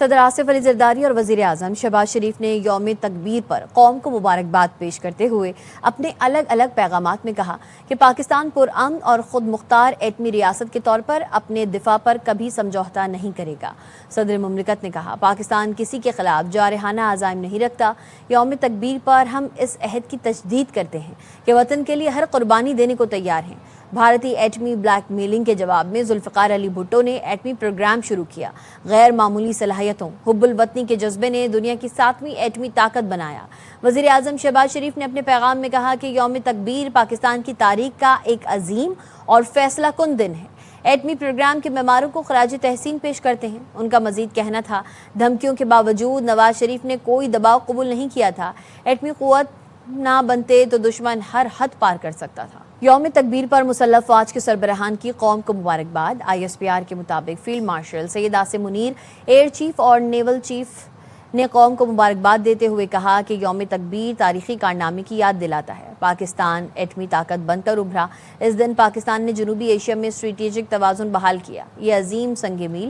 صدر آصف علی زرداری اور وزیر اعظم شہباز شریف نے یوم تکبیر پر قوم کو مبارکباد پیش کرتے ہوئے اپنے الگ الگ پیغامات میں کہا کہ پاکستان پرامن اور خود مختار ایٹمی ریاست کے طور پر اپنے دفاع پر کبھی سمجھوتہ نہیں کرے گا۔ صدر مملکت نے کہا پاکستان کسی کے خلاف جارحانہ عزائم نہیں رکھتا۔ یوم تکبیر پر ہم اس عہد کی تجدید کرتے ہیں کہ وطن کے لیے ہر قربانی دینے کو تیار ہیں۔ بھارتی ایٹمی بلیک میلنگ کے جواب میں ذوالفقار علی بھٹو نے ایٹمی پروگرام شروع کیا۔ غیر معمولی صلاحیتوں، حب الوطنی کے جذبے نے دنیا کی 7ویں ایٹمی طاقت بنایا۔ وزیر اعظم شہباز شریف نے اپنے پیغام میں کہا کہ یوم تکبیر پاکستان کی تاریخ کا ایک عظیم اور فیصلہ کن دن ہے۔ ایٹمی پروگرام کے معماروں کو خراج تحسین پیش کرتے ہیں۔ ان کا مزید کہنا تھا دھمکیوں کے باوجود نواز شریف نے کوئی دباؤ قبول نہیں کیا تھا۔ ایٹمی قوت نہ بنتے تو دشمن ہر حد پار کر سکتا تھا۔ یوم تکبیر پر مسلح افواج کے سربراہان کی قوم کو مبارکباد۔ ISPR کے مطابق فیلڈ مارشل سید آصم منیر، ایئر چیف اور نیول چیف نے قوم کو مبارکباد دیتے ہوئے کہا کہ یوم تکبیر تاریخی کارنامے کی یاد دلاتا ہے۔ پاکستان ایٹمی طاقت بن کر ابھرا۔ اس دن پاکستان نے جنوبی ایشیا میں اسٹریٹجک توازن بحال کیا۔ یہ عظیم سنگ میل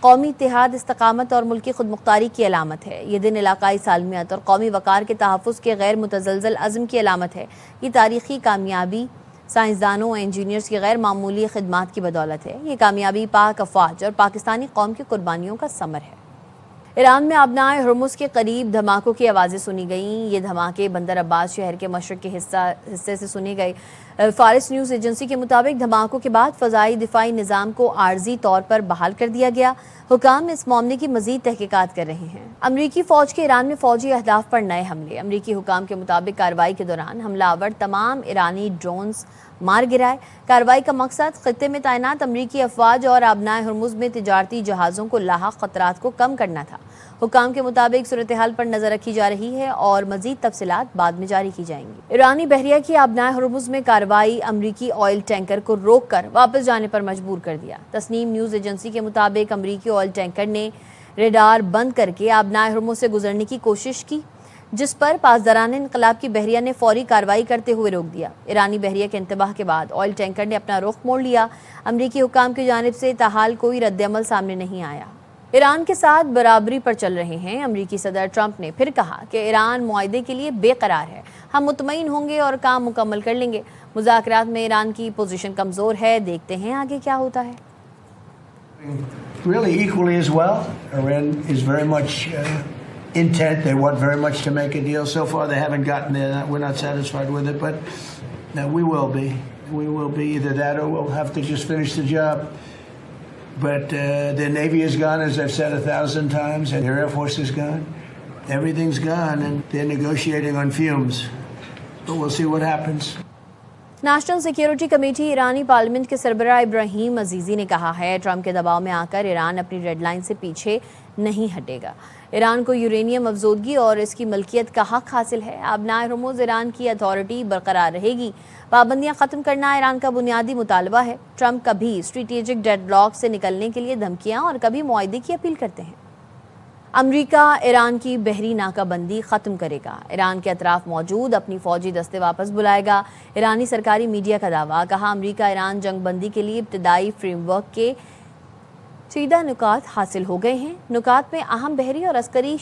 قومی اتحاد، استقامت اور ملکی خود مختاری کی علامت ہے۔ یہ دن علاقائی سالمیت اور قومی وقار کے تحفظ کے غیر متزلزل عزم کی علامت ہے۔ یہ تاریخی کامیابی سائنسدانوں اور انجینئرز کی غیر معمولی خدمات کی بدولت ہے۔ یہ کامیابی پاک افواج اور پاکستانی قوم کی قربانیوں کا ثمر ہے۔ ایران میں آبنائے ہرمز کے قریب دھماکوں کی آوازیں سنی گئیں۔ یہ دھماکے بندر عباس شہر کے مشرق کے حصے سے سنے گئے۔ فارس نیوز ایجنسی کے مطابق دھماکوں کے بعد فضائی دفاعی نظام کو عارضی طور پر بحال کر دیا گیا۔ حکام اس معاملے کی مزید تحقیقات کر رہے ہیں۔ امریکی فوج کے ایران میں فوجی اہداف پر نئے حملے۔ امریکی حکام کے مطابق کارروائی کے دوران حملہ آور تمام ایرانی ڈرونز مار گرائے۔ کارروائی کا مقصد خطے میں تعینات امریکی افواج اور آبنائے ہرمز میں تجارتی جہازوں کو لاحق خطرات کو کم کرنا تھا۔ حکام کے مطابق صورتحال پر نظر رکھی جا رہی ہے اور مزید تفصیلات بعد میں جاری کی جائیں گی۔ ایرانی بحریہ کی آبنائے ہرمز میں کارروائی امریکی آئل ٹینکر کو روک کر واپس جانے پر مجبور کر دیا۔ تسنیم نیوز ایجنسی کے مطابق امریکی آئل ٹینکر نے ریڈار بند کر کے آبنائے ہرمز سے گزرنے کی کوشش کی، جس پر پاسداران انقلاب کی بحریہ نے فوری کارروائی کرتے ہوئے روک دیا۔ ایرانی بحریہ کے انتباہ کے بعد آئل ٹینکر نے اپنا رخ موڑ لیا۔ امریکی حکام کی جانب سے تاحال کوئی رد عمل سامنے نہیں آیا۔ ایران کے ساتھ برابری پر چل رہے ہیں۔ امریکی صدر ٹرمپ نے پھر کہا کہ ایران معاہدے کے لیے بے قرار ہے۔ ہم مطمئن ہوں گے اور کام مکمل کر لیں گے۔ مذاکرات میں ایران کی پوزیشن کمزور ہے۔ دیکھتے ہیں آگے کیا ہوتا ہے۔ Really equally as well. Iran is very much intent. They want very much to make a deal. So far they haven't gotten there. We're not satisfied with it, but we will be. We will be either that or we'll have to just finish the job. But their Navy is gone, as I've said 1,000 times, and their Air Force is gone. Everything's gone, and they're negotiating on fumes. But we'll see what happens. National security committee ایرانی parliament کے سربراہ ابراہیم عزیزی نے کہا ہے Trump کے دباؤ میں آ کر ایران اپنی ریڈ لائن سے پیچھے نہیں ہٹے گا۔ ایران کو یورینیم افزودگی اور اس کی ملکیت کا حق حاصل ہے۔ آبنائے ہرمز ایران کی اتھارٹی برقرار رہے گی۔ پابندیاں ختم کرنا ایران کا بنیادی مطالبہ ہے۔ ٹرمپ کبھی اسٹریٹجک ڈیڈ لاک سے نکلنے کے لیے دھمکیاں اور کبھی معاہدے کی اپیل کرتے ہیں۔ امریکہ ایران کی بحری ناکہ بندی ختم کرے گا۔ ایران کے اطراف موجود اپنی فوجی دستے واپس بلائے گا۔ ایرانی سرکاری میڈیا کا دعویٰ، کہا امریکہ ایران جنگ بندی کے لیے ابتدائی فریم ورک کے چیدہ نکات حاصل ہو گئے ہیں۔ نکات میں اہم بحری اور عسکری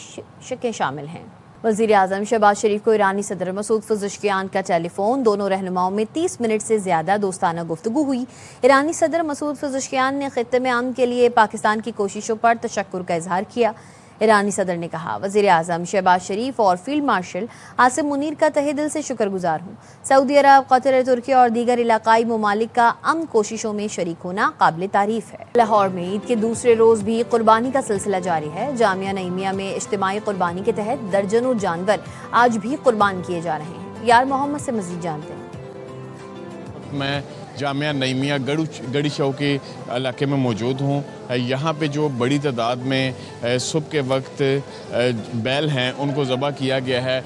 شقیں شامل ہیں۔ وزیر اعظم شہباز شریف کو ایرانی صدر مسعود پزشکیان کا ٹیلی فون۔ دونوں رہنماؤں میں 30 منٹ سے زیادہ دوستانہ گفتگو ہوئی۔ ایرانی صدر مسعود پزشکیان نے خطے میں امن کے لیے پاکستان کی کوششوں پر تشکر کا اظہار کیا۔ ایرانی صدر نے کہا وزیر اعظم شہباز شریف اور فیلڈ مارشل آصم منیر کا تہہ دل سے شکر گزار ہوں۔ سعودی عرب، قطر، ترکی اور دیگر علاقائی ممالک کا امن کوششوں میں شریک ہونا قابل تعریف ہے۔ لاہور میں عید کے دوسرے روز بھی قربانی کا سلسلہ جاری ہے۔ جامعہ نعیمیہ میں اجتماعی قربانی کے تحت درجنوں جانور آج بھی قربان کیے جا رہے ہیں۔ یار محمد سے مزید جانتے ہیں۔ میں جامعہ نعیمیہ گڑھی چوک کے علاقے میں موجود ہوں۔ یہاں پہ جو بڑی تعداد میں صبح کے وقت بیل ہیں ان کو ذبح کیا گیا ہے۔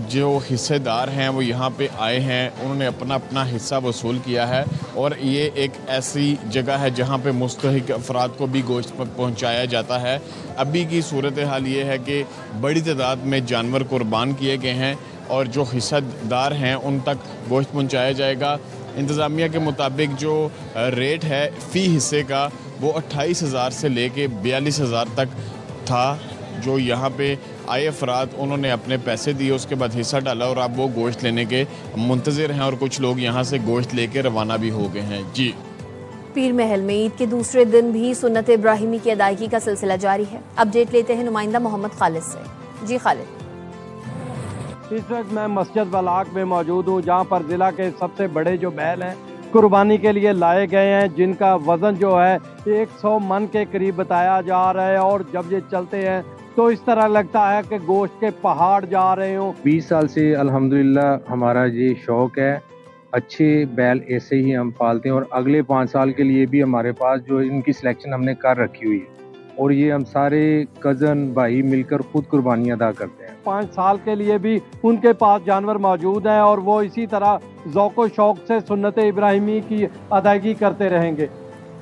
جو حصے دار ہیں وہ یہاں پہ آئے ہیں، انہوں نے اپنا اپنا حصہ وصول کیا ہے، اور یہ ایک ایسی جگہ ہے جہاں پہ مستحق افراد کو بھی گوشت پہنچایا جاتا ہے۔ ابھی کی صورتحال یہ ہے کہ بڑی تعداد میں جانور قربان کیے گئے ہیں اور جو حصہ دار ہیں ان تک گوشت پہنچایا جائے گا۔ انتظامیہ کے مطابق جو ریٹ ہے فی حصے کا وہ 28,000 سے لے کے 42,000 تک تھا جو یہاں پہ آئے افراد انہوں نے اپنے پیسے دیے, اس کے بعد حصہ ڈالا اور اب وہ گوشت لینے کے منتظر ہیں اور کچھ لوگ یہاں سے گوشت لے کے روانہ بھی ہو گئے ہیں. جی پیر محل میں عید کے دوسرے دن بھی سنت ابراہیمی کی ادائیگی کا سلسلہ جاری ہے. اپڈیٹ لیتے ہیں نمائندہ محمد خالد سے. جی خالد. اس وقت میں مسجد بلاک میں موجود ہوں جہاں پر ضلع کے سب سے بڑے جو بیل ہیں قربانی کے لیے لائے گئے ہیں, جن کا وزن جو ہے 100 من کے قریب بتایا جا رہا ہے, اور جب یہ چلتے ہیں تو اس طرح لگتا ہے کہ گوشت کے پہاڑ جا رہے ہوں. 20 سال سے الحمدللہ ہمارا یہ شوق ہے, اچھے بیل ایسے ہی ہم پالتے ہیں, اور اگلے 5 سال کے لیے بھی ہمارے پاس جو ان کی سلیکشن ہم نے کر رکھی ہوئی ہے, اور یہ ہم سارے کزن بھائی مل کر خود قربانی ادا کرتے ہیں. 5 سال کے لیے بھی ان کے پاس جانور موجود ہیں, اور وہ اسی طرح ذوق و شوق سے سنت ابراہیمی کی ادائیگی کرتے رہیں گے.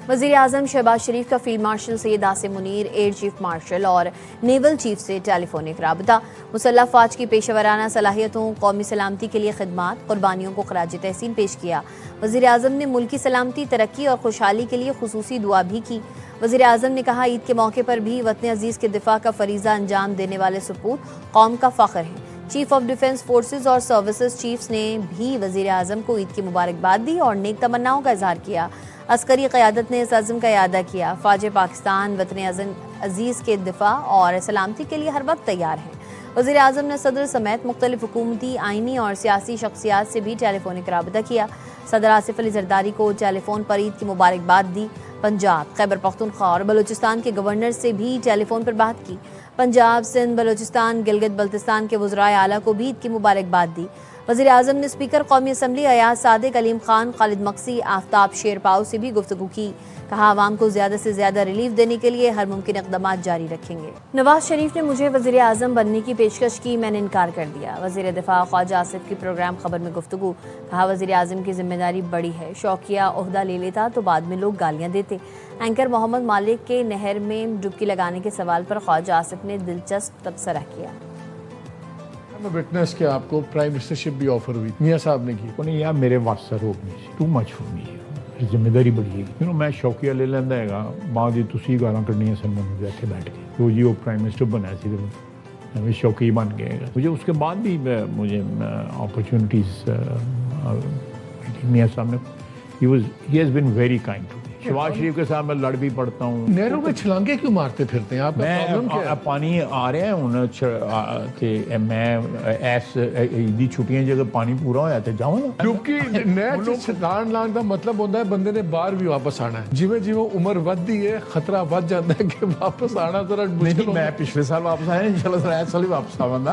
وزیر اعظم شہباز شریف کا field marshal Syed Asim Munir, air chief marshal اور نیول چیف سے ٹیلی فونک رابطہ. مسلح افواج کی پیشہ ورانہ صلاحیتوں, قومی سلامتی کے لیے خدمات, قربانیوں کو خراج تحسین پیش کیا. وزیر اعظم نے ملکی سلامتی, ترقی اور خوشحالی کے لیے خصوصی دعا بھی کی. وزیر اعظم نے کہا عید کے موقع پر بھی وطن عزیز کے دفاع کا فریضہ انجام دینے والے سپوت قوم کا فخر ہیں. چیف آف ڈیفنس فورسز اور سروسز چیفز نے بھی وزیر اعظم کو عید کی مبارکباد دی اور نیک تمناؤں کا اظہار کیا. عسکری قیادت نے اس عزم کا اعادہ کیا. فوج پاکستان وطن عزیز کے دفاع اور سلامتی کے لیے ہر وقت تیار ہیں. وزیر اعظم نے صدر سمیت مختلف حکومتی, آئینی اور سیاسی شخصیات سے بھی ٹیلی فونک رابطہ کیا. صدر آصف علی زرداری کو ٹیلی فون پر عید کی مبارکباد دی. پنجاب, خیبر پختونخوا اور بلوچستان کے گورنر سے بھی ٹیلی فون پر بات کی. پنجاب, سندھ, بلوچستان, گلگت بلتستان کے وزرائے اعلیٰ کو بھی عید کی مبارکباد دی. وزیر اعظم نے اسپیکر قومی اسمبلی ایاز صادق, علیم خان, خالد مقصی, آفتاب شیرپاؤ سے بھی گفتگو کی. کہا عوام کو زیادہ سے زیادہ ریلیف دینے کے لیے ہر ممکن اقدامات جاری رکھیں گے. نواز شریف نے مجھے وزیر اعظم بننے کی پیشکش کی, میں نے انکار کر دیا. وزیر دفاع خواجہ آصف کی پروگرام خبر میں گفتگو. کہا وزیر اعظم کی ذمہ داری بڑی ہے, شوقیہ عہدہ لے لیتا تو بعد میں لوگ گالیاں دیتے. اینکر محمد مالک کے نہر میں ڈبکی لگانے کے سوال پر خواجہ آصف نے دلچسپ تبصرہ کیا. میں وٹنس کہ آپ کو پرائم منسٹرشپ بھی آفر ہوئی, میاں صاحب نے کی. انہیں یار میرے واسطے سر ہوگی ٹو مچ فور می, ذمہ داری بڑی ہے. میں شوقیہ لے لینا ہے گا, ماں جی تسی گالاں کڈنیاں سن مجھے بیٹھے بیٹھ کے, تو جی وہ پرائم منسٹر بنایا سی, میں شوقی بن گئے گا. مجھے اس کے بعد بھی مجھے اپرچونیٹیز میاں صاحب نے, he has been very kind too. Shahbaz Sharif کے ساتھ میں لڑ بھی پڑتا ہوں. نہروں میں چھلانگے کیوں مارتے پھرتے ہیں آپ کا پرابلم کیا ہے؟ پانی آ رہے ہیں کہ میں ایس عیدی چھٹیاں جگہ پانی پورا ہویا تے جاؤں نا. کیونکہ نہر چ چھلانگ لان دا مطلب ہوتا ہے بندے نے باہر بھی واپس آنا ہے. جویں جویں عمر ودی ہے خطرہ ود جاتا ہے کہ واپس آنا ذرا مشکل. نہیں, میں پچھلے سال واپس آیا, انشاءاللہ اس سال بھی واپس آواں گا.